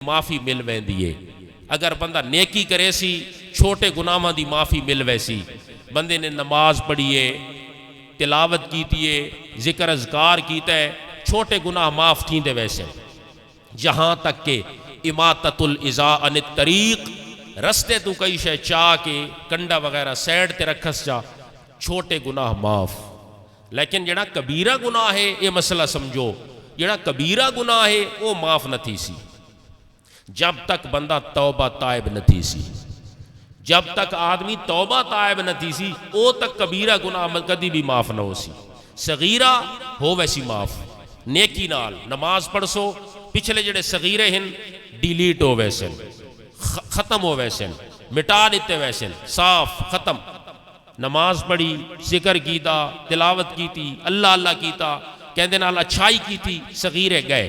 معافی مل ویندی ہے۔ اگر بندہ نیکی کرے سی چھوٹے گناہاں دی معافی مل ویسی، بندے نے نماز پڑھی ہے، تلاوت کیتی ہے، ذکر اذکار کیتا ہے، چھوٹے گناہ معاف تھیندے ویسے، جہاں تک کہ اماطۃ الاذى عن الطریق، رستے تو کئی شے چاہ کے کنڈا وغیرہ سیڈ تے رکھس جا، چھوٹے گناہ معاف۔ لیکن جڑا کبیرہ گناہ ہے یہ مسئلہ سمجھو، جڑا کبیرہ گناہ ہے وہ معاف نہ تھی سی جب تک بندہ توبہ تائب نہ تھی سی، جب تک آدمی توبہ تائب نہ تھی سی او تک کبیرہ گناہ کدی بھی معاف نہ ہو سی۔ صغیرہ ہو ویسی معاف، نیکی نال نماز پڑھ سو، پچھلے جڑے صغیرے ہن ڈیلیٹ ہو ویسے، ختم ہو ویسے، مٹا دیتے ویسے، صاف ختم۔ نماز پڑھی، ذکر کیتا، تلاوت کیتی، اللہ اللہ کیتا، کہندے نال اچھائی کیتی، صغیرے گئے،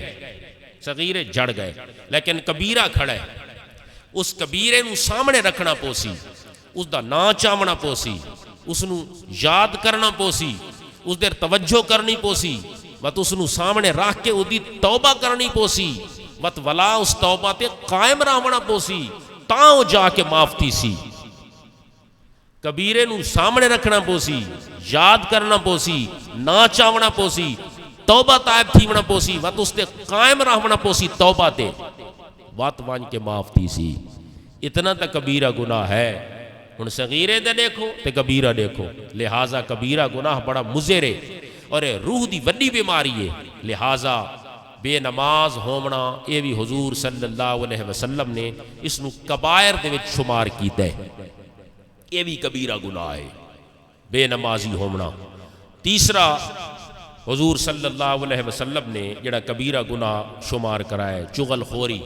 صغیرے جڑ گئے۔ لیکن کبیرہ کھڑا ہے، اس کبیرے نو سامنے رکھنا پوسی، اس دا نا چاونا پوسی، اس نو یاد کرنا پوسی، اس دیر توجہ کرنی پوسی، وقت اس نو سامنے رکھ کے اودی توبہ کرنی پوسی، وقت ولا اس توبہ تے قائم رہنا پوسی، تاں جا کے معاف تھی سی۔ کبیرے نو سامنے رکھنا پوسی، یاد کرنا پوسی، نا چاونا پوسی، توبہ تائب تھیونا پوسی، وقت اس تے قائم رہنا پوسی توبہ تے، وقت وان کے معاف تھی سی۔ اتنا تا کبیرہ گناہ ہے۔ ہن صغیرے دے دیکھو تے کبیرہ دیکھو، لہٰذا کبیرہ گناہ بڑا مضر ہے اور روح دی وڈی بیماری ہے۔ لہٰذا بے نماز ہومنا یہ بھی حضور صلی اللہ علیہ وسلم نے اس نو کبائر دے وچ شمار کیتا ہے، یہ بھی کبیرہ گناہ ہے بے نمازی ہومنا۔ تیسرا حضور صلی اللہ علیہ وسلم نے جڑا کبیرہ گناہ شمار کرائے چغل خوری،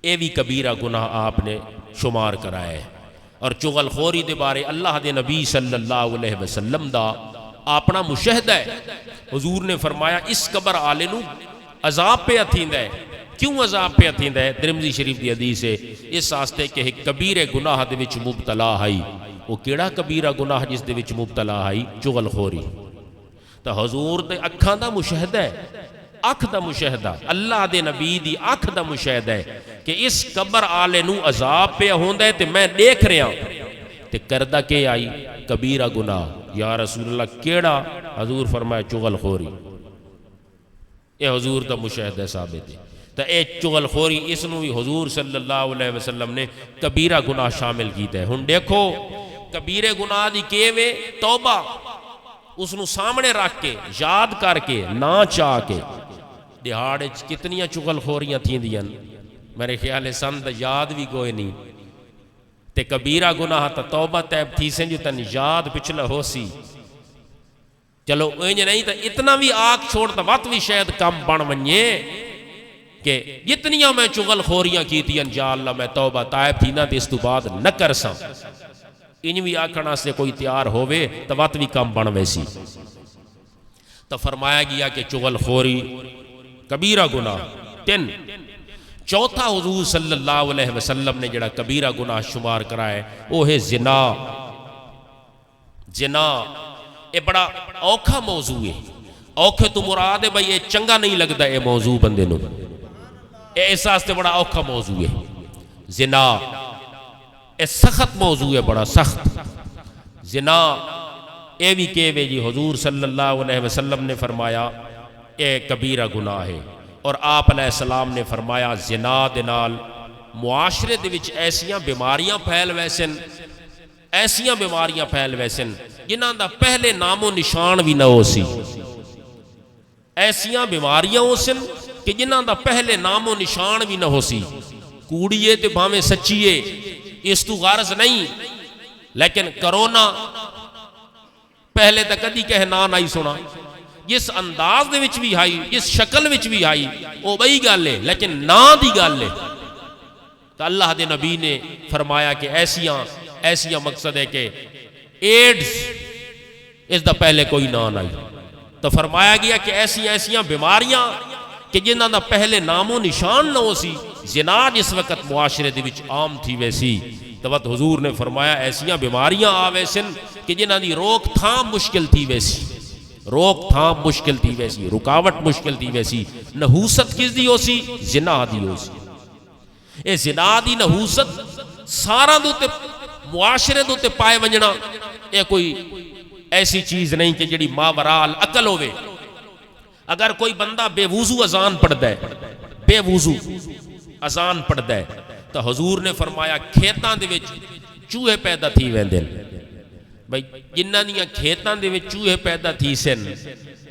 یہ بھی کبیرہ گناہ آپ نے شمار کرائے۔ اور چغل خوری دے بارے اللہ دے نبی صلی اللہ علیہ وسلم دا اپنا مشاہدہ ہے۔ حضور نے فرمایا اس قبر آلے نو عذاب پہ اتھیندہ ہے۔ کیوں عذاب پہ اتھیندہ ہے؟ ترمذی شریف دی حدیث ہے، اس واسطے کہ ایک کبیرے گناہ دے وچ مبتلا ہے۔ وہ کیڑا کبیرہ گناہ جس دے وچ مبتلا ہے؟ چغل خوری۔ تو حضور دے اکھاں دا مشاہدہ ہے، اکھ دا مشاہدہ، اللہ دے نبی دی اکھ دا مشاہدہ ہے کہ اس قبر آلے نو عذاب پہ ہوندہ ہے تے میں دیکھ رہا ہوں تے کردہ کے آئی کبیرہ گناہ۔ یا رسول اللہ کیڑا؟ حضور فرمایا چغل خوری۔ اے حضور دا مشاہدہ ثابت ہے۔ تو اے چغل خوری اس نو بھی حضور صلی اللہ علیہ وسلم نے کبیرہ گناہ شامل کیتا ہے۔ ہن دیکھو کبیرے گناہ دی کیویں توبہ، اس نو سامنے رکھ کے یاد کر کے نا چاہ کے۔ دہاڑے کتنیاں چغل خوریاں تھیں دیاں، میرے خیال ہے سند یاد بھی کوئی نہیں تے کبیرہ گناہ تا توبہ تیب تھی سن جو تن یاد پچھلا ہو سی۔ چلو انج نہیں تا اتنا بھی آگ چھوڑتا وقت بھی شاید کم بن ونجے کہ جتنیاں میں چغل خوریاں کیتی انجا اللہ میں توبہ تائب تھی نہ تے اس تو بعد نہ کرساں، انج بھی آکھنا سے کوئی تیار ہوئے تو وقت بھی کم بن ویسی۔ تو فرمایا گیا کہ چغل خوری کبیرہ گناہ تین۔ چوتھا حضور صلی اللہ علیہ وسلم نے جڑا کبیرہ گناہ شمار کرائے وہ ہے زنا۔ زنا یہ بڑا اوکھا موضوع ہے۔ اوکھے تو مراد ہے بھئی یہ چنگا نہیں لگتا یہ موضوع بندے نو، یہ احساس تے بڑا اوکھا موضوع ہے۔ زنا یہ سخت موضوع ہے، بڑا سخت۔ زنا یہ بھی کہوے جی حضور صلی اللہ علیہ وسلم نے فرمایا یہ کبیرہ گناہ ہے، اور آپ علیہ السلام نے فرمایا زنا دے نال معاشرے دے وچ ایسیاں بیماریاں پھیل ویسن، ایسیاں بیماریاں پھیل ویسن جنہاں دا پہلے نام و نشان بھی نہ ہو سی۔ ایسیاں بیماریاں ہو سن کہ جنہاں دا پہلے نام و نشان بھی نہ ہو سی۔ کوڑیے تے بھامے سچیے، اس تو غرض نہیں، لیکن کرونا پہلے تک کدی کہہ نا نہیں سنا، جس انداز دے وچ بھی آئی، جس شکل وچ بھی آئی وہ بئی گل ہے، لیکن نا دی گل ہے۔ تو اللہ دے نبی نے فرمایا کہ ایسیاں مقصد ہے کہ ایڈز اس دا پہلے کوئی نا نہیں۔ تو فرمایا گیا کہ ایسیاں بیماریاں کہ جنہاں دا پہلے نام و نشان نہ ہو سی۔ زنا جس وقت معاشرے دے وچ عام تھی ویسی تو وقت حضور نے فرمایا ایسیاں بیماریاں آوے سن کہ جنہاں دی روک تھام مشکل تھی ویسی، روک تھام مشکل تھی ویسی، رکاوٹ مشکل تھی ویسی۔ نحوست کس دی ہو سی؟ زنا دی ہو سی۔ اے زنا دی نحوست سارا دے تے معاشرے دے تے پائے ونجنا اے کوئی ایسی چیز نہیں کہ جڑی ماورا العقل ہوئے. اگر کوئی بندہ بے وضو اذان پڑھدا ہے، بے وضو اذان پڑھدا ہے، تو حضور نے فرمایا کھیتاں دے وچ چوہے پیدا تھی ویندے نے. بھئی جنہاں دیاں کھیتاں دے وچ چوہے پیدا تھی سن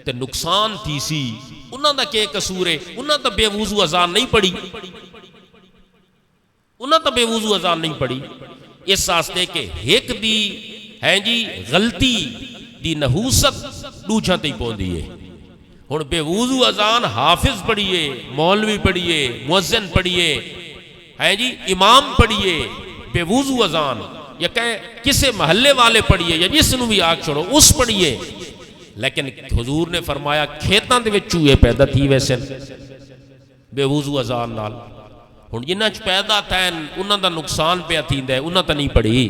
تے نقصان تھی سی، انہاں دا کی قصور ہے؟ انہاں تا بے وضو اذان نہیں پڑھی، انہاں تا بے وضو اذان نہیں پڑھی. اس واسطے کہ ایک دی ہے جی غلطی دی نحوست دوجھاں تے پوندی ہے. ہن بے وضو اذان حافظ پڑھیے، مولوی پڑھیے، مؤذن پڑھیے، ہے جی امام پڑھیے، بے وضو اذان یا کہ کسے محلے والے پڑھیے یا جس نو بھی آگ چھوڑو اس پڑھیے. لیکن حضور نے فرمایا کھیتاں دے وچ چوہے پیدا تھی ویسے بے وضو اذان نال. ہن جنہاں چ پیدا تھین انہاں دا نقصان پیا تھیندا ہے، انہاں تے نہیں پڑھی.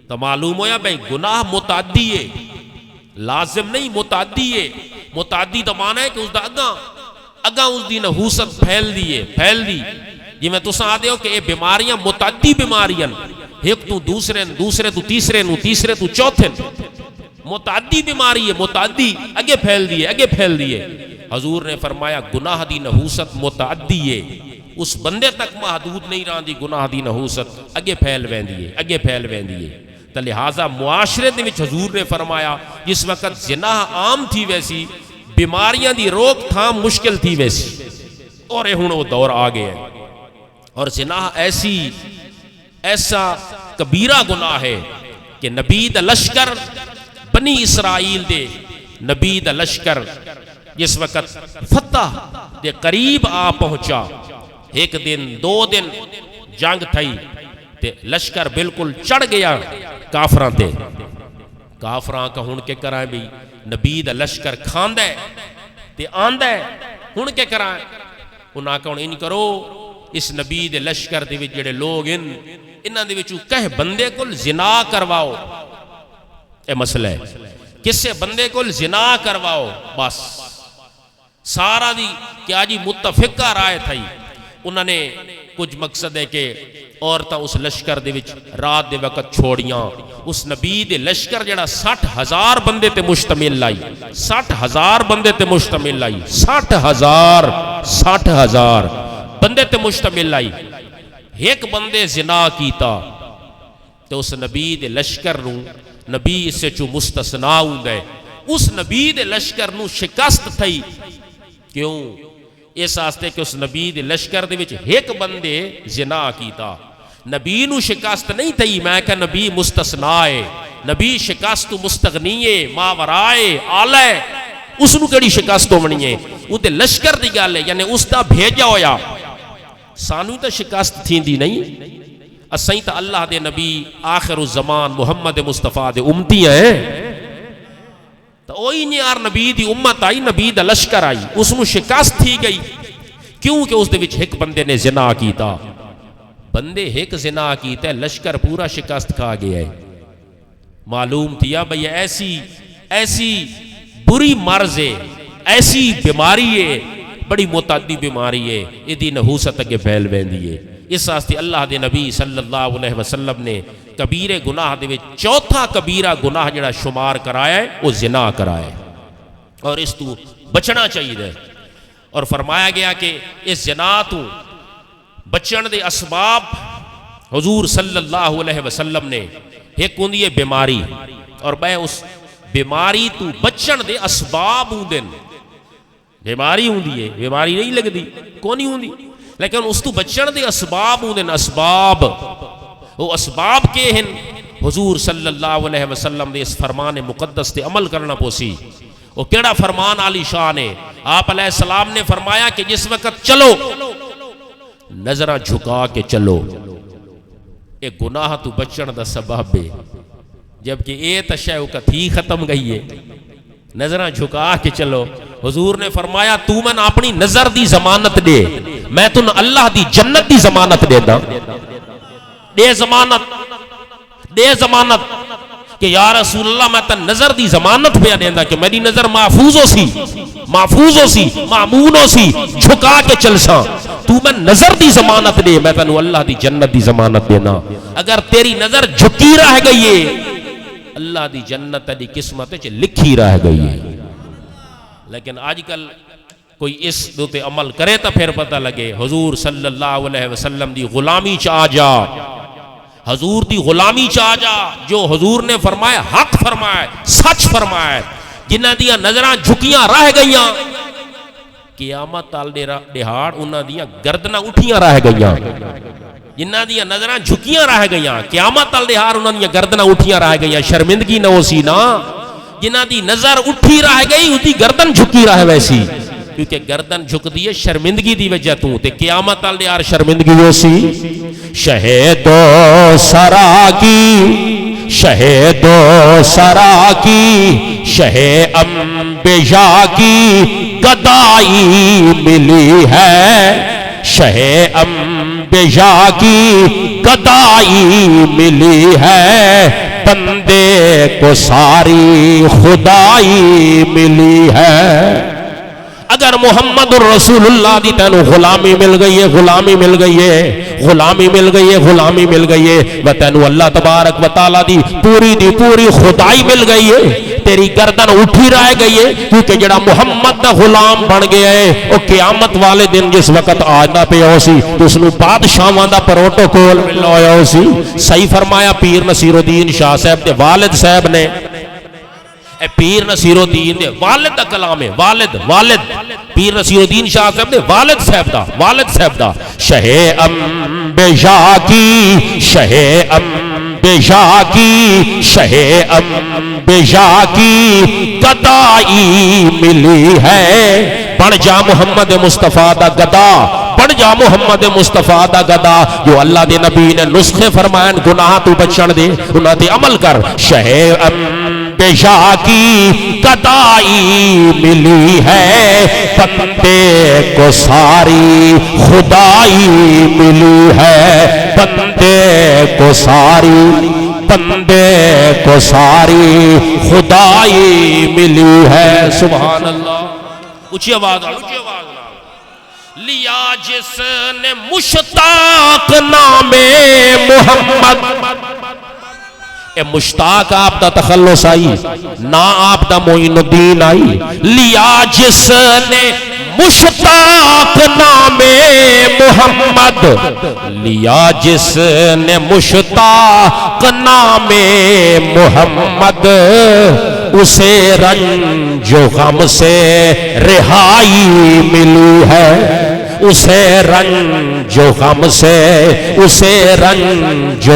تو معلوم ہویا بھئی گناہ متعدی ہے، لازم نہیں متعدی ہے. متعدی دا معنی ہے کہ اس دا اگاں اس دی نحوست پھیل دی. جی میں تساں آدھے ہو کہ یہ بیماریاں متعدی بیماریاں، ایک تو دوسرے تو تیسرے تو چوتھے، متعدی بیماری ہے، متعدی اگے پھیل دی ہے. حضور نے فرمایا گناہ دی نحوست متعدی ہے، اس بندے تک محدود نہیں رہندی. گناہ دی نحوست اگے پھیل ویندی ہے. تو لہٰذا معاشرے دے وچ حضور نے فرمایا جس وقت زنا عام تھی ویسی بیماریاں دی روک تھام مشکل تھی ویسی، اور ہن وہ دور آ گیا ہے. اور زنا ایسا کبیرہ گناہ ہے کہ نبی دا لشکر بنی اسرائیل دے نبی دا لشکر جس وقت فتح دے قریب آ پہنچا، ایک دن دو دن جنگ تھئی تے لشکر بالکل چڑھ گیا کافراں تے. کافراں کا ہن کے کرائیں بھی نبی دا لشکر کھاندا ہے تے آندا ہے، ہن کے کرائیں؟ انہاں کہ ان کرو اس نبی دے لشکر دے وچ جڑے لوگ انہاں دے وچوں کہہ بندے کول زنا کرواؤ. اے مسئلہ ہے، کسے بندے کول زنا کرواؤ. بس سارا دی کیا جی متفقہ رائے تھئی. انہوں نے کچھ مقصد ہے کہ عورتاں اس لشکر دے وچ رات دے وقت چھوڑیاں. اس نبی دے لشکر جڑا 60,000 بندے تے مشتمل آئی، 60,000 بندے تے مشتمل آئی، 60,000 بندے تے مشتمل آئی. ایک بندے زنا کیتا تے اس نبی دے لشکر نو، نبی اس سے چو مستثنا ہوندا ہے، اس نبی دے لشکر نو شکست تھئی. کیوں؟ اس واسطے کہ اس نبی دے لشکر دے وچ ایک بندے زنا کیتا. نبی نو شکست نہیں تھی، میں کہ نبی مستثنا ہے، نبی شکست تو مستغنی ہے، ماورائے آلہ ہے، اس نو کیڑی شکست ہونی ہے؟ وہ تے لشکر دی گل ہے، یعنی اس دا بھیجا ہویا. سانو تے شکست تھیندی نہیں، اسیں تے اللہ دے نبی آخر الزمان محمد مصطفیٰ دے امتی ہیں. تو وہی نہیں یار نبی دی امت آئی، نبی دا لشکر آئی، اس نو شکست تھی گئی. کیوں کہ اس دے وچ ایک بندے نے زنا کیتا. بندے ایک زنا کیتا ہے، لشکر پورا شکست کھا گیا ہے. معلوم تھیا بھئی ایسی بری مرض ہے، ایسی بیماری ہے، بڑی متعدی بیماری ہے، یہ دی نحوست اگے پھیل ویندی ہے. اس واسطے اللہ دے نبی صلی اللہ علیہ وسلم نے کبیرے گناہ دے وچ چوتھا کبیرہ گناہ جڑا شمار کرایا ہے وہ زنا کرایا ہے، اور اس تو بچنا چاہیے. اور فرمایا گیا کہ اس زنا تو بچن دے اسباب حضور صلی اللہ علیہ وسلم نے ایک ہوندی ہے بیماری، اور بے اس بیماری تو بچن دے اسباب ہوندے. بیماری ہوندی ہے، بیماری نہیں لگدی، کونی ہوندی، لیکن اس تو بچن دے اسباب ہوندے. اسباب وہ اسباب کے ہیں. حضور صلی اللہ علیہ وسلم دے اس فرمان مقدس تے عمل کرنا پوسی. وہ کیڑا فرمان عالی شان ہے؟ آپ علیہ السلام نے فرمایا کہ جس وقت چلو نظرہ جھکا کے چلو، اے گناہ تو بچن دا سبب ہے. جبکہ اے تشے وقت ہی ختم گئی ہے، نظرہ جھکا کے چلو. حضور نے فرمایا تو من اپنی نظر دی ضمانت دے، میں تن اللہ دی جنت دی ضمانت دے دا. دے ضمانت کہ یا رسول اللہ میں تن نظر دی ضمانت پہ دیندا کہ میری نظر محفوظ ہو سی معمون ہو سی جھکا کے چلساں تو میں نظر دی ضمانت دے میں تنو اللہ دی جنت دی ضمانت دینا اگر تیری نظر جھکی رہ گئی ہے اللہ دی جنت دی قسمت چ لکھی رہ گئی ہے لیکن آج کل کوئی اس دوتے عمل کرے تا پھر پتہ لگے حضور صلی اللہ علیہ وسلم دی غلامی چ آ جا حضور دی غلامی چ آ جا جو حضور نے فرمایا حق فرمایا سچ فرمایا جنہ دیا نظراں جھکیاں رہ گئیاں قیامت تال دہاڑ انہاں دیا گردناں اٹھیاں رہ گئیاں جنہ دیا نظراں جھکیاں رہ گئیاں قیامت تال دہاڑ انہاں دیا گردناں اٹھیاں رہ گئیاں شرمندگی نہ ہو سی نا جنہ دی نظر اٹھی رہ گئی اس دی گردن جھکی رہ ویسی کیونکہ گردن جھک دیئے شرمندگی دی وجہ تو تے قیامت تال دہاڑ شرمندگی ہو سی شہیدو سرا کی شہیدو سرا کی شہ انبیاء کی گدائی ملی ہے شہ انبیاء کی گدائی ملی ہے بندے کو ساری خدائی ملی ہے اگر محمد الرسول اللہ دی تینو غلامی مل گئی ہے غلامی مل گئی ہے غلامی مل گئی ہے غلامی مل گئی ہے و تینو اللہ تبارک و تعالی دی پوری خدائی مل گئی ہے تیری گردن اٹھی رہ گئی ہے کیونکہ جڑا محمد دا غلام بن گیا ہے او قیامت والے دن جس وقت آجنا پہ ہو سی تو اس نو بادشاہاں دا پروٹوکول مل ہویا ہو سی صحیح فرمایا پیر نصیر الدین شاہ صاحب دے والد صاحب نے پیر نصیر الدین دے والد دا کلام ہے والد پیر نصیر الدین شاہ صاحب دے والد صاحب دا شہ انبیاء کی شہ انبیاء کی شہ انبیاء کی گدائی ملی ہے بن جا محمد مصطفیٰ دا گدا بن جا محمد مصطفیٰ دا گدا جو اللہ دے نبی نے نسخے فرمائن گناہ تو بچن دے انہاں دے عمل کر شہ انبیاء کی گدائی ملی ہے بندے کو ساری خدائی ملی ہے بندے کو ساری خدائی ملی ہے سبحان اللہ اونچی آواز لیا جس نے مشتاق نام محمد اے مشتاق آپ دا تخلص آئی نا آپ دا معین الدین آئی لیا جس نے مشتاق نام محمد لیا جس نے مشتاق نام محمد اسے رنج و غم سے رہائی ملی ہے اسے رنج و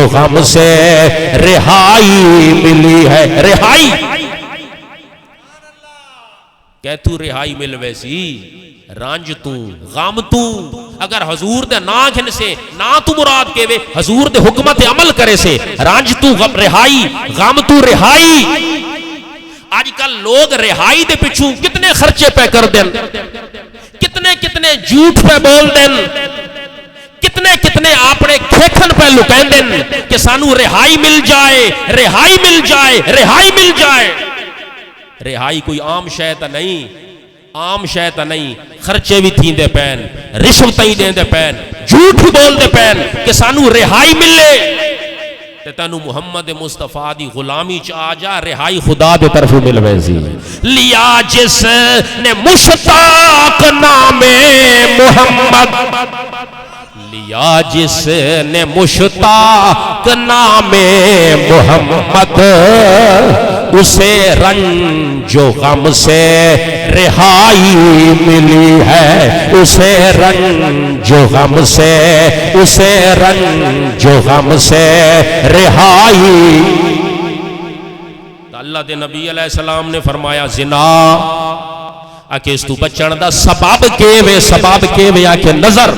غم سے رہائی ملی ہے رہائی کہ تو رہائی مل ویسی رنج تو غم تو اگر حضور دے نا گھن سے نا تو مراد کے وے حضور دے حکمت عمل کرے سے رنج تو رہائی غم تو رہائی آج کل لوگ رہائی دے پچھوں کتنے خرچے پہ کر دیں کتنے جھوٹ پہ بول دیں کتنے اپنے کھیکھن پہ لکین دیں کہ سانو رہائی مل جائے رہائی کوئی عام شے نہیں خرچے بھی تھیں دے پین رشوت ہی دیں دے پین جھوٹ ہی بول دے پین کہ سانو رہائی ملے تے تانو محمد مصطفیٰ دی غلامی چ آ جا رہائی خدا دے طرف مل ویسی لیا جس نے مشتاق نام محمد لیا جس نے مشتاق نام محمد اسے رنج و غم سے رہائی ملی ہے اسے رنج و غم سے رہائی اللہ دے نبی علیہ السلام نے فرمایا زنا آکے اس تو بچن دا سباب کے وے آکے نظر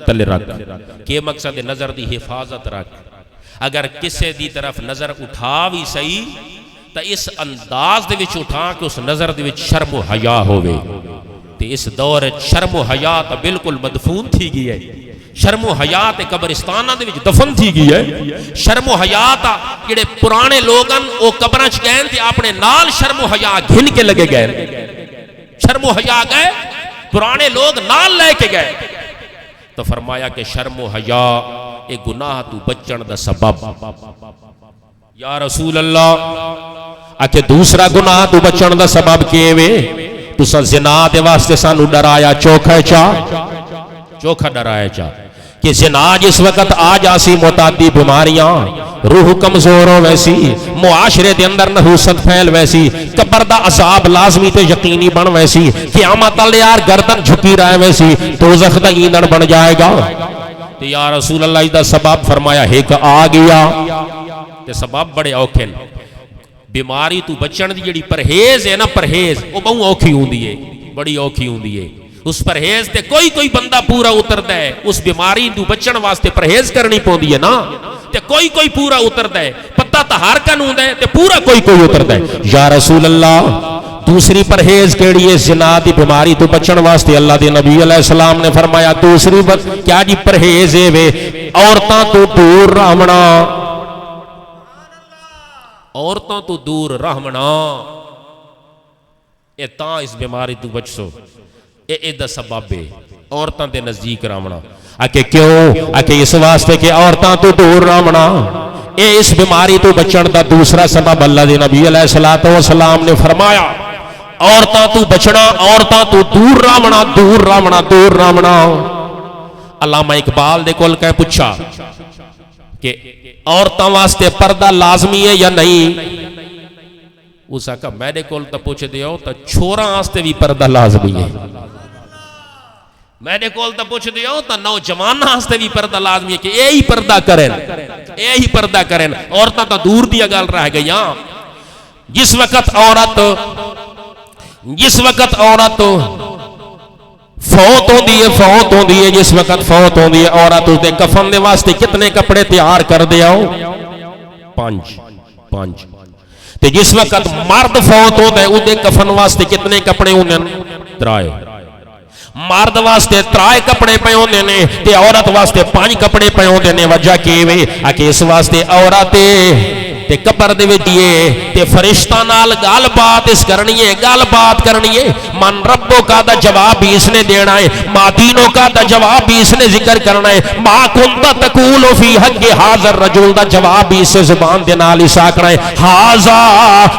تلے رکھ کہ مقصد نظر دی حفاظت رکھ اگر کسے دی طرف نظر اٹھا بھی صحیح تا اس انداز دے وچ اٹھا کہ اس نظر دے وچ شرم و حیا ہوئے تے اس دور شرم و حیا تا بالکل مدفون تھی گئی ہے شرم و حیات قبرستاناں دے وچ دفن تھی گئی ہے. شرم و حیات جڑے پرانے لوگن او قبراں چ گئے تے اپنے نال شرم و حیا گھن کے لگے گئے. شرم و حیا گئے پرانے لوگ نال لے کے گئے. تو فرمایا کہ شرم و حیا اے گناہ تو بچن دا سبب. یا رسول اللہ آکے دوسرا گناہ تو بچن دا سبب کیویں؟ تساں زنا دے واسطے سانو ڈرایا چوکھا چوکھا ڈرایا چا کہ زنا جس وقت آ جاسی متعدی بیماریاں، روح کمزور ہو ویسی، معاشرے دے اندر نحوست پھیل ویسی، قبر دا عذاب لازمی تے یقینی بن ویسی، قیامت والے یار گردن جھکی رہے ویسی، دوزخ دا ایندھن بن جائے گا. تے یا رسول اللہ اس دا سبب فرمایا ایک آ گیا. تے سبب بڑے اوکھے. بیماری تو بچن دی جڑی پرہیز ہے نا، پرہیز وہ بہت اوکھی ہوندی ہے، بڑی اوکھی ہوندی ہے. اس پرہیز تے کوئی بندہ پورا اتردا ہے. اس بیماری تو بچن واسطے پرہیز کرنی پوندی ہے نا. تے کوئی پورا اتردا ہے. پتہ تا ہر کن ہوندا ہے تے پورا کوئی اتردا ہے. یا رسول اللہ دوسری پرہیز کیڑی ہے؟ زنا دی بیماری تو بچن واسطے اللہ دے نبی علیہ السلام نے فرمایا دوسری کیا جی پرہیز ہے وے عورتاں تو دور رہنا. عورتوں تو دور رہنا اے تاں اس بیماری تو بچ سو. اے دا سبب ہے عورتاں دے نزدیک رہنا. آکے کیوں؟ آکے اس واسطے کہ عورتاں تو دور رہنا اے اس بیماری تو بچن دا دوسرا سبب. اللہ دے نبی علیہ السلام نے فرمایا عورتاں تو بچنا، عورتاں تو دور رہنا، دور رہنا، دور رہنا. علامہ اقبال دے کول کہے پوچھا کہ عورتاں واسطے پردہ لازمی ہے یا نہیں؟ اس آقا میرے کول تا پوچھ دیو تا چھوڑاں واسطے بھی پردہ لازمی ہے. میرے کول تا پوچھ دیو تا نوجوان واسطے بھی پردہ لازمی ہے کہ اے ہی پردہ کریں، اے ہی پردہ کریں. عورتاں تا دور دیا گل رہ گئی. جس وقت عورت فوت ہوندی ہے جس وقت فوت ہوندی ہے عورت اس دے کفن دے واسطے کتنے کپڑے تیار کر دیا ہو؟ 5. تے جس وقت مرد فوت ہوتا ہے اس دے کفن واسطے کتنے کپڑے ہوندے ہیں؟ 3. مرد واسطے 3 کپڑے پے ہوندے نے تے عورت واسطے 5 کپڑے پے ہوندے نے. وجہ کیویں؟ کہ اس واسطے عورت تے قبر دے وچ تے فرشتہ نال گل بات اس کرنی ہے. من ربو کا دا جواب بھی اس نے دینا ہے، ما دینوں کا دا جواب بھی اس نے ذکر کرنا ہے، ما کنت تقول فی حق ھذا الرجل دا جواب بھی اس زبان دے نال ہی ساکنا ہے. ھذا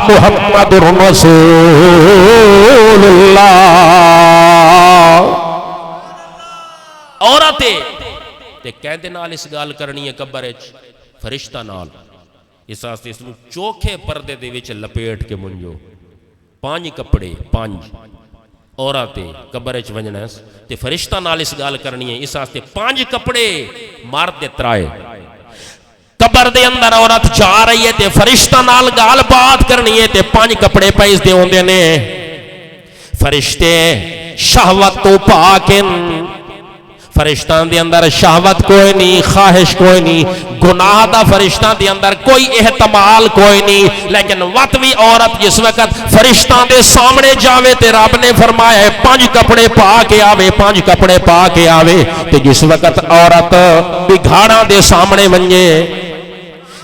محمد رسول اللہ. عورت تے کہندے نال اس گل کرنی ہے قبر وچ فرشتہ نال. اس واسطے اس چوکھے پردے دے وچ لپیٹ کے منجو 5 کپڑے 5 عورت قبر وچ ونجنا تے فرشتہ نال اس گل کرنی ہے. اس واسطے 5 کپڑے مرد دے 3 قبر دے اندر عورت جا رہی ہے تے فرشتہ نال گل بات کرنی ہے تے 5 کپڑے پیس دے ہوندے نے. فرشتے شہوت تو پاکن، فرشتان دے اندر شہوت کوئی نہیں، خواہش کوئی نہیں، گناہ دا فرشتان دے اندر کوئی احتمال کوئی نہیں. لیکن وطوی عورت جس وقت فرشتان دے سامنے جاوے تے رب نے فرمایا ہے 5 کپڑے پا کے آوے، 5 کپڑے پا کے آوے. تے جس وقت عورت بگھاڑاں دے سامنے ونجے،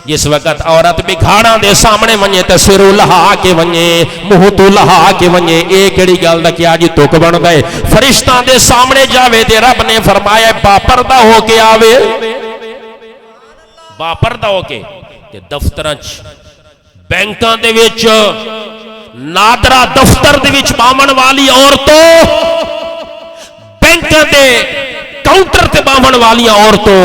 جس وقت عورت بگھاڑاں دے سامنے ونجے تے سرو لہا کے ونجے، منہ تو لہا کے ونجے، اے کیڑی گل دا کیا جی تک بن گئے؟ فرشتاں دے سامنے جاوے تے رب نے فرمایا با پردہ ہو کے آوے، با پردہ ہو کے. تے دفتراں چ بینکاں دے وچ نادرا دفتر دے وچ باون والی عورتوں، بینکاں دے کاؤنٹر تے باون والی عورتوں،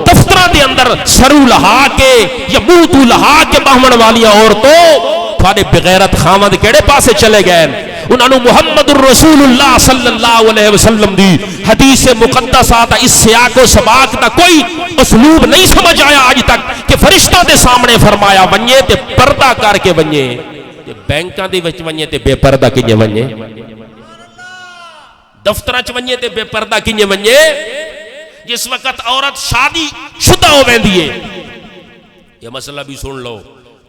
دفترہ دے اندر سرو لہا کے یا منہ تو لہا کے باون والی عورتوں، تھوڑے بغیرت خامد کیڑے پاسے چلے گئے؟ انہوں نے محمد الرسول اللہ صلی اللہ علیہ وسلم دی حدیث مقدسات اس سیاق و سباق دا کوئی اسلوب نہیں سمجھ آیا آج تک کہ فرشتہ دے سامنے فرمایا ونجے تے پردہ کر کے ونجے، بینکاں دے وچ ونجے تے بے پردہ کنجے ونجے، دفترہ چ ونجے تے بے پردہ کنجے ونجے. جس وقت عورت شادی شدہ ہو ویندی ہے، یہ مسئلہ بھی سن لو،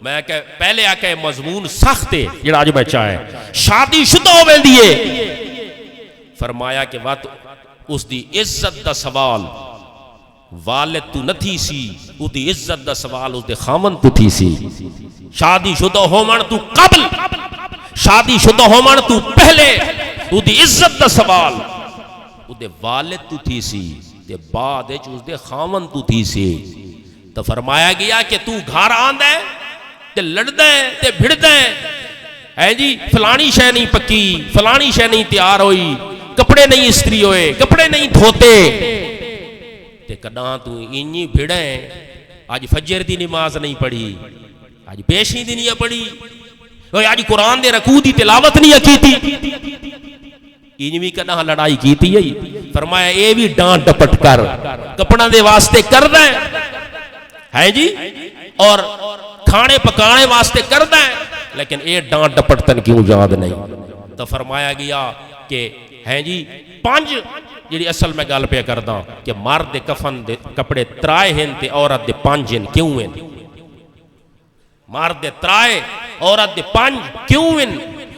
میں کہ پہلے آکے مضمون سخت ہے جڑا آج میں چاہے، شادی شدہ ہو ویندی ہے، فرمایا کہ وقت اس دی عزت دا سوال والد تو نہ تھی سی اودی عزت دا سوال اس دے خامن تو تھی سی شادی شدہ ہومن تو قبل شادی شدہ ہومن تو پہلے اودی عزت دا سوال اودے والد تو تھی سی تے بعد وچ اس دے خامن تو تھی سی تو فرمایا گیا کہ تو گھر آندا ہے تے لڑدا ہے تے بھڑدا ہے جی فلانی شے نہیں پکی فلانی شے نہیں تیار ہوئی کپڑے نہیں استری ہوئے کپڑے نہیں دھوتے تے کداں تو اینی بھڑے آج فجر دی نماز نہیں پڑھی آج پیشی دی نہیں پڑھی آج قرآن دے رکوع دی تلاوت نہیں کیتی اینی بھی کداں لڑائی کیتی ہے فرمایا اے بھی ڈانٹ ڈپٹ کر کپڑا دے واسطے کر دیں ہے جی اور کھانے پکانے واسطے کر دیں لیکن اے ڈانٹ ڈپٹ تن کیوں یاد نہیں تو فرمایا گیا کہ ہے جی پانچ جڑی اصل میں گل پہ کردا کہ مرد دے کفن دے کپڑے ترائے ہیں تے عورت دے پانچ ہیں کیوں ہیں مرد دے ترائے عورت دے پانچ کیوں ہیں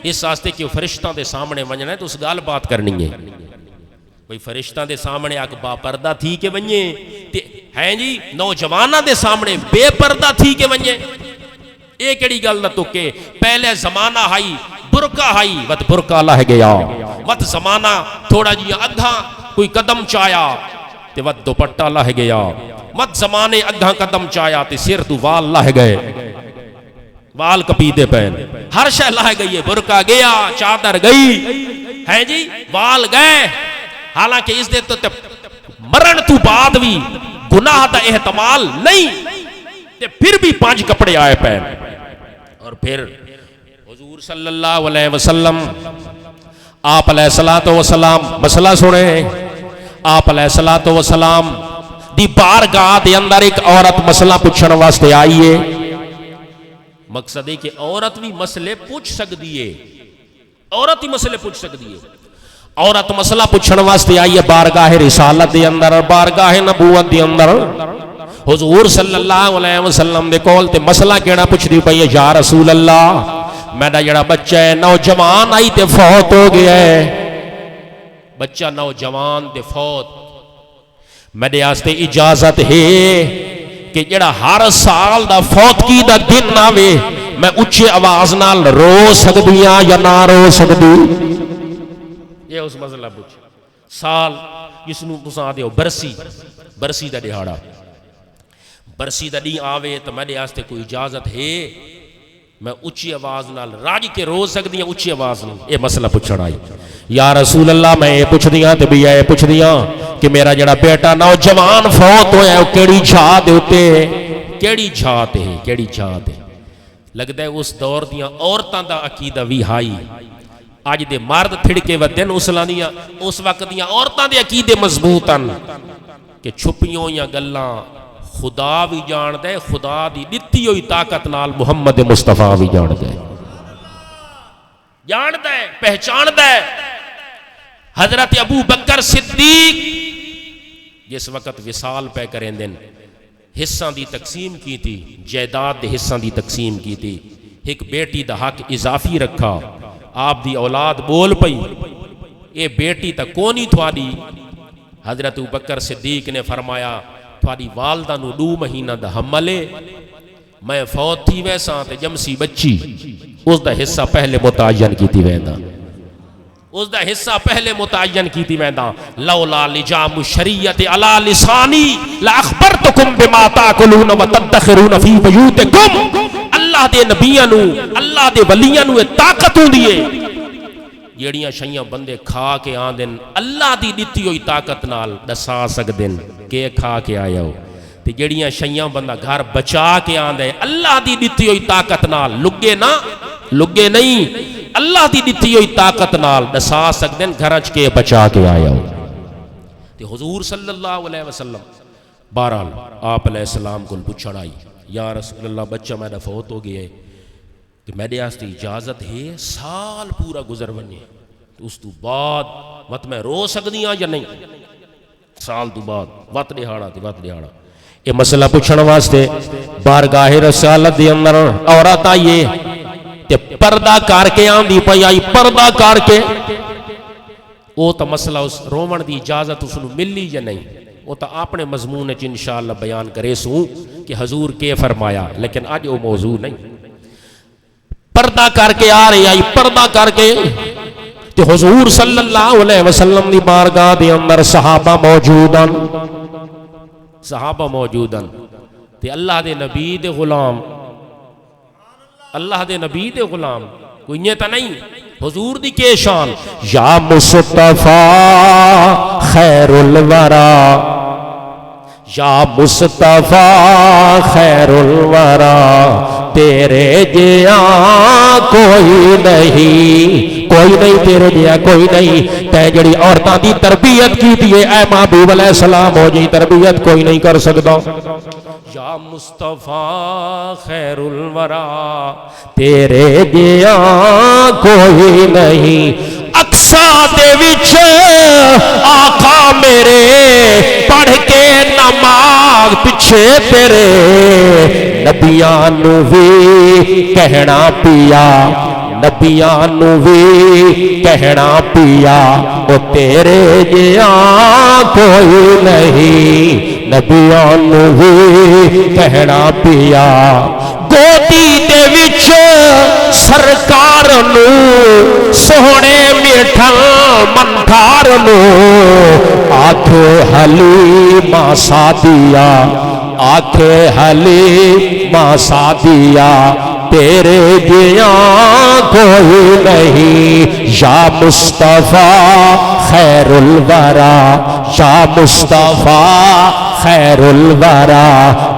اس واسطے کہ فرشتاں دے سامنے ونجنا ہے تو اس گل بات کرنی ہے کوئی فرشتاں دے سامنے آگ با پردہ تھی کہ ونجے تے ہیں جی نوجواناں دے سامنے بے پردہ تھی کہ ونجے ایک ایڑی گل نہ تو کہ پہلے زمانہ ہائی برکا ہائی وقت برکا لہ گیا وقت زمانہ تھوڑا جی ادھا کوئی قدم چایا تے وقت دوپٹہ لہ گیا وقت زمانے ادھا قدم چایا تے سر تو وال لہ گئے وال کپیدے پہن ہر شے لہ گئی ہے برکا گیا چادر گئی ہے جی وال گئے حالانکہ اس دے تو مرن تو بعد بھی گناہ دا احتمال نہیں تے پھر بھی پانچ کپڑے آئے پہن اور پھر حضور صلی اللہ علیہ وسلم آپ علیہ السلام مسئلہ سنے آپ علیہ السلام دی بارگاہ دے اندر ایک عورت مسئلہ پوچھنے واسطے آئی ہے مقصد ہے کہ عورت بھی مسئلے پوچھ سکتی ہے عورت ہی مسئلے پوچھ سکتی ہے عورت مسئلہ پوچھنے واسطے آئی ہے بارگاہ رسالت دے اندر بارگاہ نبوت دے اندر حضور صلی اللہ علیہ وسلم دے کول تے مسئلہ کیڑا پوچھ دی پئی یا رسول اللہ میرا جڑا بچہ ہے نوجوان آئی تے فوت ہو گیا ہے بچہ نوجوان تے فوت میرے واسطے اجازت ہے کہ جڑا ہر سال دا فوت کی دا دن آوے میں اونچی آواز نال رو سکدی ہاں یا نہ رو سکدی یہ اس مسئلہ پوچھ سال جس نو تساں دیو برسی دا دہاڑا برسی دا نہیں آوے تو میرے واسطے کوئی اجازت ہے میں اونچی آواز نال راج کے رو سکدی ہاں اونچی آواز نال یہ مسئلہ پوچھنا آئی یا رسول اللہ میں یہ پوچھ دیاں تے بھی یہ پوچھ دیاں کہ میرا جڑا بیٹا نوجوان فوت ہویا ہے کیڑی چھا دے ہوتے کیڑی چھا تے کیڑی چھا تے لگدا ہے اس دور دیاں عورتاں دا عقیدہ وی ہائی آج دے مرد تھڑکے ودن اسلامیاں اس وقت دیاں عورتاں دے عقیدے مضبوطاً کہ چھپیوں یا گلاں خدا بھی جان دے خدا دی دتی ہوئی طاقت نال محمد مصطفیٰ بھی جان دے پہچان دے حضرت ابو بکر صدیق جس وقت وصال پہ کریں دن حصہ دی تقسیم کی تھی جائیداد دے حصہ دی تقسیم کی تھی ایک بیٹی دا حق اضافی رکھا آپ دی اولاد بول پئی اے بیٹی تا کونی تھوڑی حضرت ابو بکر صدیق نے فرمایا تھوڑی والدہ نو 2 مہینہ دا حملے میں فوت تھی ویسا تے جمسی بچی اس دا حصہ پہلے متعین کی تھی ویندہ اس دا حصہ پہلے متعین کی تھی ویندہ لولا لجام الشریعت علی لسانی لأخبرتکم بما تاکلون و تدخرون فی بیوتکم اللہ دے نبیاں نو اللہ دے ولیاں نو طاقتوں دیئے جیڑیاں شیاں بندے کھا کے آن دن اللہ دی دتی ہوئی طاقت نال دسا سکدن کہ کھا کے آیا ہو تے جیڑیاں شیاں بندہ گھر بچا کے آن دے اللہ دی دتی ہوئی طاقت نال لگے نہیں اللہ دی دتی ہوئی طاقت نال دسا سکدن گھرچ کے بچا کے آیا ہو تے حضور صلی اللہ علیہ وسلم بہرحال آپ علیہ السلام کو پوچھڑ آئی یا رسول اللہ بچہ میرا فوت ہو گیا ہے کہ میرے واسطے اجازت ہے سال پورا گزر بنے اس تو بعد وقت میں رو سکدی ہاں یا نہیں سال تو بعد وقت دہاڑا یہ مسئلہ پوچھنے واسطے بارگاہ رسالت دے اندر عورت آئیے تے پردہ کر کے آندی پئی آئی پردہ کر کے وہ تو مسئلہ اس رومن دی اجازت اس نو ملی یا نہیں وہ تو اپنے مضمون چ انشاءاللہ بیان کرے سوں کہ حضور کے فرمایا، لیکن اج وہ موضوع نہیں۔ پردہ کر کے آ رہی آئی، پردہ کر کے تے حضور صلی اللہ علیہ وسلم دی بارگاہ دے اندر صحابہ موجودن، صحابہ موجودن تے اللہ دے نبی دے غلام، اللہ دے نبی دے غلام کوئی نہیں تا نہیں، حضور دی کے شان یا مصطفیٰ خیر الورا، یا مصطفیٰ خیر الورا، تیرے جیا کوئی نہیں، کوئی نہیں تیرے جیا کوئی نہیں۔ تے جڑی عورتاں دی تربیت کی دیئے اے محبوب علیہ السلام ہو جی تربیت کوئی نہیں کر سکتا۔ یا مصطفیٰ خیر الورا، تیرے جیا کوئی نہیں۔ اقصا دے وچ آقا میرے پڑھ کے نماز پچھے تیرے، نبیاں نو بھی کہنا پیا، نبیاں نو بھی کہنا پیا، او تیرے جیا کوئی نہیں، نبیاں نو بھی کہنا پیا۔ گودی دے وچ سرکار نو سونے میٹھا منٹھار نو، آکھے حلیمہ سعدیہ، آکھے حلیمہ سعدیہ، تیرے جیا کوئی نہیں۔ یا مصطفیٰ خیر الورا، یا مصطفیٰ خیر الورا،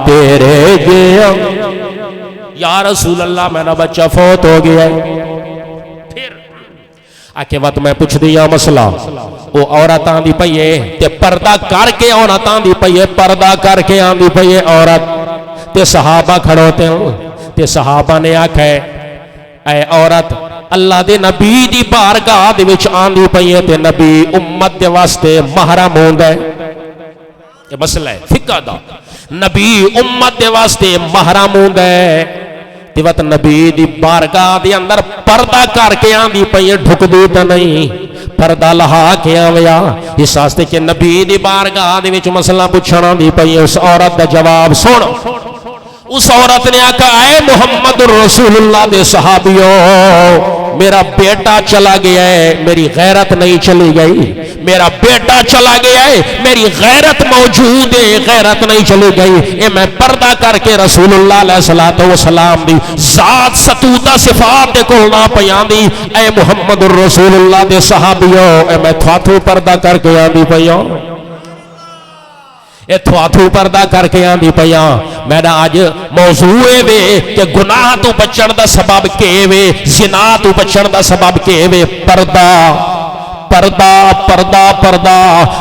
تیرے جیا۔ یا رسول اللہ میرا بچہ فوت ہو گیا ہے، پھر آکے وقت میں پوچھ دیا مسئلہ، وہ عورتاں دی پئیے تے پردہ کر کے عورتاں دی پئیے، پردہ کر کے آن دی پئیے عورت تے صحابہ کھڑوتے ہیں تے صحابہ نے آکھا ہے اے عورت اللہ دے نبی دی بارگاہ دے وچ آن دی پئیے تے نبی امت دے واسطے محرم ہوندا ہے۔ یہ مسئلہ ہے فقہ دا، نبی امت دے واسطے محرم ہوندا ہے تے وقت نبی دی بارگاہ دے اندر پردہ کر کے آن دی پئیے، ڈھک دی تے نہیں، پردہ لہا کے آویا اس واسطے کہ نبی دی بارگاہ دے وچ مسئلہ پوچھنا دی پئیے۔ اس عورت دا جواب سن، اس عورت نے آکھا اے محمد رسول اللہ دے صحابیوں، میرا بیٹا چلا گیا ہے، میری غیرت نہیں چلی گئی، میرا بیٹا چلا گیا ہے، میری غیرت موجود ہے، غیرت نہیں چلی گئی۔ اے میں پردہ کر کے رسول اللہ علیہ السلام دی ذات ستوتہ صفات دے کولنا پیان دی، اے محمد رسول اللہ دے صحابیوں، اے میں تھواتھو پردہ کر کے آن دی پیان، اے تھواتھو پردہ کر کے آن دی پیان۔ میرا آج موضوع وے کہ گناہ تو بچن دا سبب کے وے، زنا تو بچن دا سبب کے وے پردہ، پردہ پردہ پردہ۔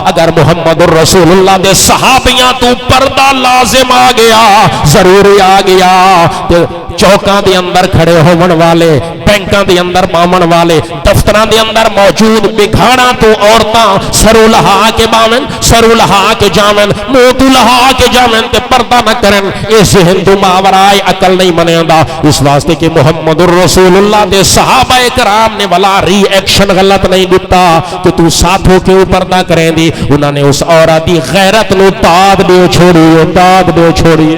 اگر محمد الرسول اللہ دے صحابیاں تو پردہ لازم آ گیا، ضروری آ گیا، چوکاں دے اندر کھڑے ہون والے، بینکاں دے اندر مامن والے، دفتراں دے اندر موجود بگھاڑاں تو عورتاں سرو لہا کے باون، سرو لہا کے جاون، منہ تو لہا کے جاون تے پردہ نہ کرن، اے ذہن تو ماورائے عقل نہیں منیندا۔ اس واسطے کہ محمد الرسول اللہ دے صحابہ کرام نے والا ری ایکشن غلط نہیں دتا کہ تو ساتھوں کے اوپر نہ کریں دی، انہوں نے اس عورت دی غیرت نو داد دے چھوڑیے، داد دے چھوڑیے۔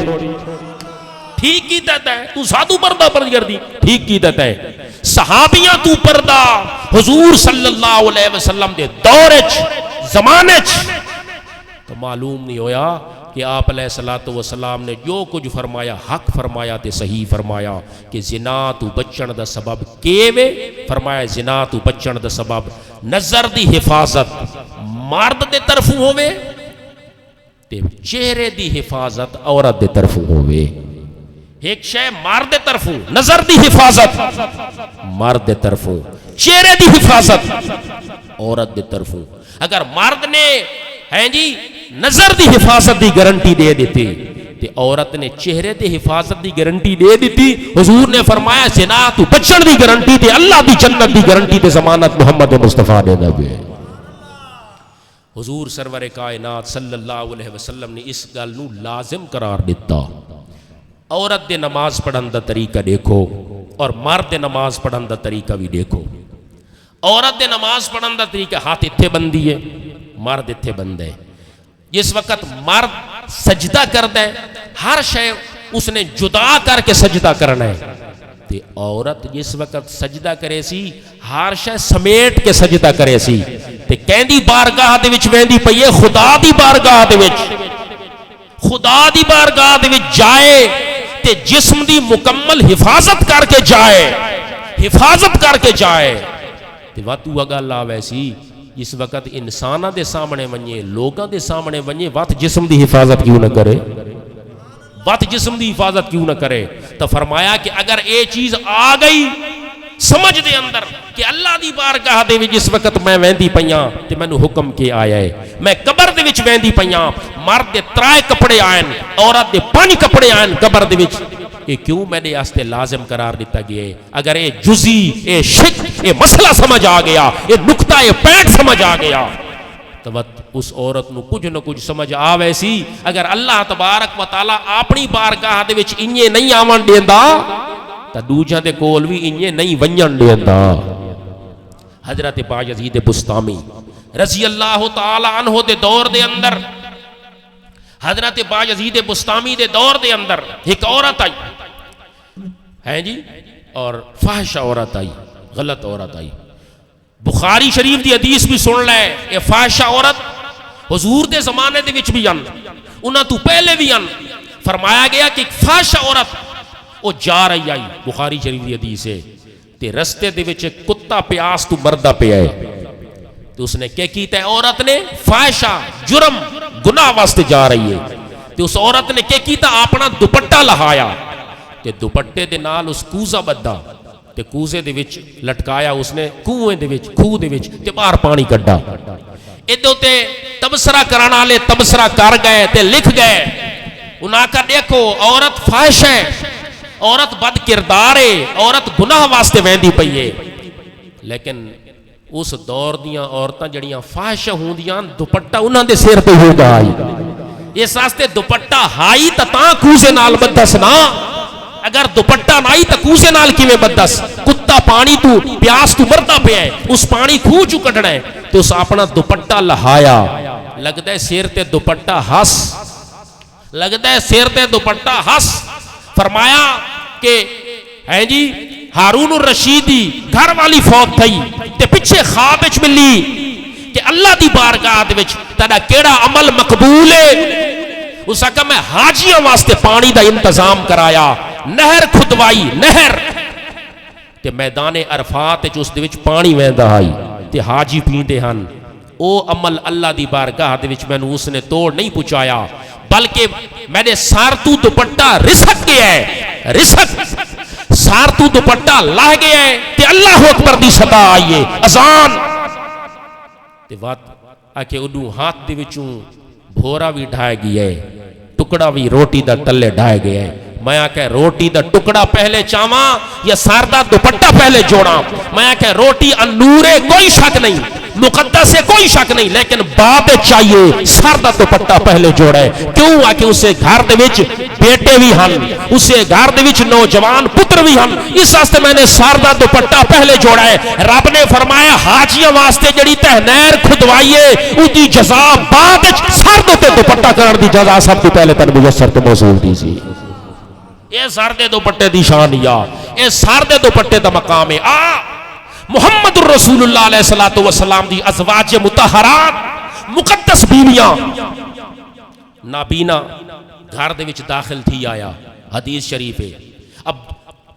ٹھیک کی دیتا ہے تو ساتھوں پردہ پر کر دی، ٹھیک کی دیتا ہے۔ صحابیاں تو پردہ حضور صلی اللہ علیہ وسلم دے دورچ زمانچ تو معلوم نہیں ہویا کہ آپ علیہ السلام نے جو کچھ فرمایا حق فرمایا تے صحیح فرمایا کہ زنا تو بچن دا سبب کیوے، فرمایا زنا تو بچن دا سبب نظر دی حفاظت مرد دے طرف ہوئے تے چہرے دی حفاظت عورت دے طرف ہوئے۔ ایک شے مرد دے طرف نظر دی حفاظت مرد دے طرف، چہرے دی حفاظت عورت دے طرف۔ اگر مرد نے ہیں جی نظر دی حفاظت دی گارنٹی دے دیتی تے عورت نے چہرے دی حفاظت دی گارنٹی دے دیتی، حضور نے فرمایا زنا تو بچن دی گارنٹی تے اللہ دی جنت دی گارنٹی تے ضمانت محمد مصطفیٰ نے دے۔ حضور سرور کائنات صلی اللہ علیہ وسلم نے اس گل نو لازم قرار دیتا۔ عورت دے نماز پڑھن دا طریقہ دیکھو اور مرد دے نماز پڑھن دا طریقہ بھی دیکھو۔ عورت دے نماز پڑھن دا طریقہ ہاتھ اتھے بندی ہے، مرد اتھے بند ہے۔ جس وقت مرد سجدہ کرتا ہے ہر شے اس نے جدا کر کے سجدہ کرنا ہے، تے عورت جس وقت سجدہ کرے سی ہر شے سمیٹ کے سجدہ کرے سی، تے کہندی بارگاہ دے وچ ویندی پئی ہے خدا دی بارگاہ دے وچ، خدا دی بارگاہ دے وچ جائے تے جسم دی مکمل حفاظت کر کے جائے، حفاظت کر کے جائے، تے واتو اگل آوے سی جس وقت انساناں دے سامنے ونجے لوگاں دے سامنے ونجے وات جسم دی حفاظت کیوں نہ کرے، وات جسم دی حفاظت کیوں نہ کرے؟ تو فرمایا کہ اگر اے چیز آ گئی سمجھ دے اندر کہ اللہ دی بارگاہ دے وچ جس وقت میں ویندی پیاں تے مینوں حکم کے آیا ہے، میں قبر دے وچ ویندی پیاں، مرد دے 3 کپڑے آئن عورت دے 5 کپڑے آئن قبر دے وچ، یہ کیوں میرے واسطے لازم قرار دیتا گیا ہے؟ اگر اے جزی اے شک اے مسئلہ سمجھ آ گیا، اے نقطہ اے پینٹ سمجھ آ گیا تو اس عورت نو کچھ نہ کچھ سمجھ آوے سی اگر اللہ تبارک و تعالی اپنی بارگاہ دے وچ انجے نہیں آون دیندا تے دوجاں دے کول وی انجے نہیں ونجن دیندا۔ حضرت بایزید بسطامی رضی اللہ تعالی عنہ دے دور دے اندر، حضرت بایزید بسطامی دے دور دے اندر ایک عورت آئی ہے جی، اور فحش عورت آئی، غلط عورت آئی، بخاری شریف دی حدیث بھی سن لے، اے فاحشہ عورت حضور دے زمانے دے وچ بھی ان انہاں تو پہلے بھی ان فرمایا گیا کہ ایک فاحشہ عورت وہ جا رہی آئی، بخاری شریف دی حدیث ہے، تے رستے دے وچ کتا پیاس تو مردہ پہ آئے، تو اس نے کیا کیتا ہے؟ عورت نے فاحشہ جرم گناہ واسطے جا رہی ہے، تے اس عورت نے کیا کیتا؟ اپنا دوپٹہ لہایا تے دوپٹے دے نال اس کوزہ بدھا تے کوزے دے وچ لٹکایا، اس نے کنویں دے وچ کھوہ دے وچ تے باہر پانی کڈا، ادھر تے تبصرہ کرانا والے تبصرہ کر گئے تے لکھ گئے، انہاں کا دیکھو عورت فاحش ہے، عورت بد کردار ہے، عورت گناہ واسطے ویندی پئی ہے، لیکن اس دور دیاں عورتاں جڑیاں فاحش ہوندیاں دوپٹہ انہاں دے سر تے ہوگا آئی، اس واسطے دوپٹہ ہائی تاں کوزے نال بدس نہ، اگر دوپٹہ نائی تو کوسے نال کیویں بدس؟ کتا پانی تو پیاس تو مردا پیا ہے، اس پانی کھو چو کڈنا ہے تو اس اپنا دوپٹہ لہایا، لگدا ہے سر تے دوپٹہ ہس، لگدا ہے سر تے دوپٹہ ہس، فرمایا کہ ہے جی ہارون الرشیدی گھر والی فوت تھئی تے پیچھے خواب وچ ملی کہ اللہ دی بارگاہ دے وچ تیرا کیڑا عمل مقبول ہے؟ اس آقا میں حاجیاں واسطے پانی دا انتظام کرایا، نہر کھدوائی، نہر تے میدان عرفات جو اس دے وچ پانی ویندا آئی تے حاجی پیندے ہن، او عمل اللہ دی بارگاہ دے وچ مینوں اس نے توڑ نہیں پہنچایا، بلکہ میرے سار تو دوپٹہ رسک گیا ہے، رسک سار تو دوپٹہ لاہ گیا ہے تے اللہ اکبر دی صدا آئی ہے، اذان تے بات آکے انہوں ہاتھ دے وچوں بھورا بھی ڈھائے گیا ہے، ٹکڑا بھی روٹی دا تلے ڈھائے گیا ہے، میں آکے روٹی دا ٹکڑا پہلے چاواں یا ساردہ دوپٹہ پہلے جوڑاں، میں آکے روٹی انورے کوئی شک نہیں، مقدس سے کوئی شک نہیں، لیکن بات چاہیے ساردہ دوپٹہ پہلے جوڑے، کیوں؟ آکے اسے گھر دے وچ بیٹے بھی ہن، اسے گھر دے وچ نوجوان پتر بھی ہن، اس واسطے میں نے ساردہ دوپٹہ پہلے جوڑا ہے۔ رب نے فرمایا حاجیاں واسطے جڑی تہنیر کھدوائیے اودی جزا بعد ساردہ تے دوپٹہ کرن دی جزا سب تو پہلے تن میسر تے موصول دی سی۔ اے ساردے دوپٹے دی شان یا اے ساردے دوپٹے دا مقام ہے۔ محمد الرسول اللہ علیہ الصلوۃ والسلام دی ازواج مطہرات مقدس بیویاں نابینا گھر دے وچ داخل تھی آیا، حدیث شریف ہے۔ اب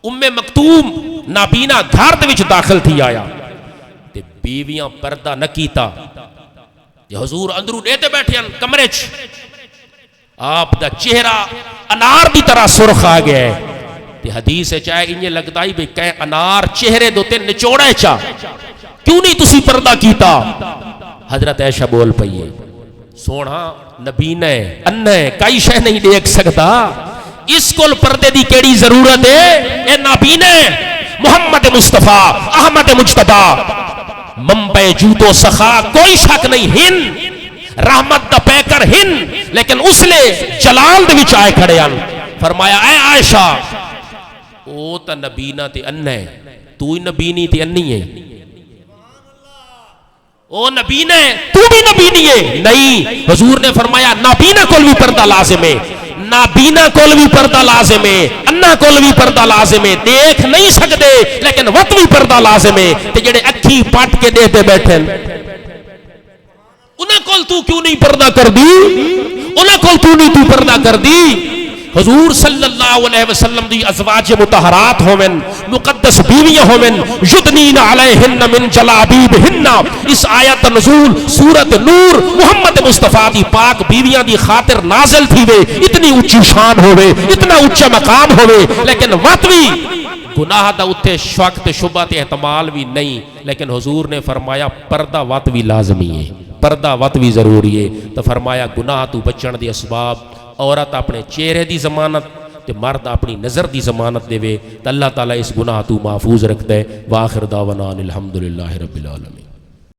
ام مکتوم نابینا گھر دے وچ داخل تھی آیا تے بیویاں پردہ نہ کیتا، حضور اندروں دیتے بیٹھے ہیں کمرے چ، آپ دا چہرہ انار دی طرح سرخ آ گیا ہے تے حدیث ہے چاہے انہیں لگتا ہی بھئی کہ انار چہرے دوتے نچوڑے چاہ کیوں نہیں تسی پردہ کیتا؟ حضرت عائشہ بول پئیے سونا نبی نے انہیں کئی شے نہیں دیکھ سکتا، اس کول پردے دی کیڑی ضرورت ہے؟ اے نبی نے محمد مصطفیٰ احمد مجتبہ منبع جود و سخا کوئی شک نہیں، ہن رحمت دا پیکر ہن، لیکن اس لے جلال دے وچ آئے کھڑے ہیں، فرمایا اے عائشہ او تا نبینا تے انہ ہے، تو ہی نبینی تے انی ہے، او نبینا ہے تو بھی نبی نہیں ہے؟ نہیں، حضور نے فرمایا نابینا کول بھی پردہ لازم ہے، نابینا کول بھی پردہ لازم ہے، انا کول بھی پردہ لازم ہے، دیکھ نہیں سکتے لیکن وقت بھی پردہ لازم ہے۔ تے جڑے اکھی پٹ کے دیتے بیٹھے انہاں کول تو کیوں نہیں پردہ کر دی؟ انہاں کول تو نہیں تو پردہ کر دی؟ حضور صلی اللہ علیہ وسلم دی ازواج مطہرات ہومن، مقدس بیویاں ہومن، یدنین علیہن من جلابیبہن، اس آیت نزول سورت نور محمد مصطفیٰ دی پاک بیویاں دی خاطر نازل تھی وے، اتنی اونچی شان ہوئے، اتنا اونچا مقام ہوئے، لیکن وقت بھی گناہ دا اتھے شک تے شبہ تے احتمال بھی نہیں، لیکن حضور نے فرمایا پردہ وقت بھی لازمی ہے، پردہ وقت بھی ضروری ہے۔ تو فرمایا گناہ تو بچن دی اسباب، عورت اپنے چہرے دی ضمانت تے مرد اپنی نظر دی ضمانت دے وے، تو اللہ تعالیٰ اس گناہ تو محفوظ رکھتا ہے۔ وآخر دعوانا الحمدللہ رب العالمین۔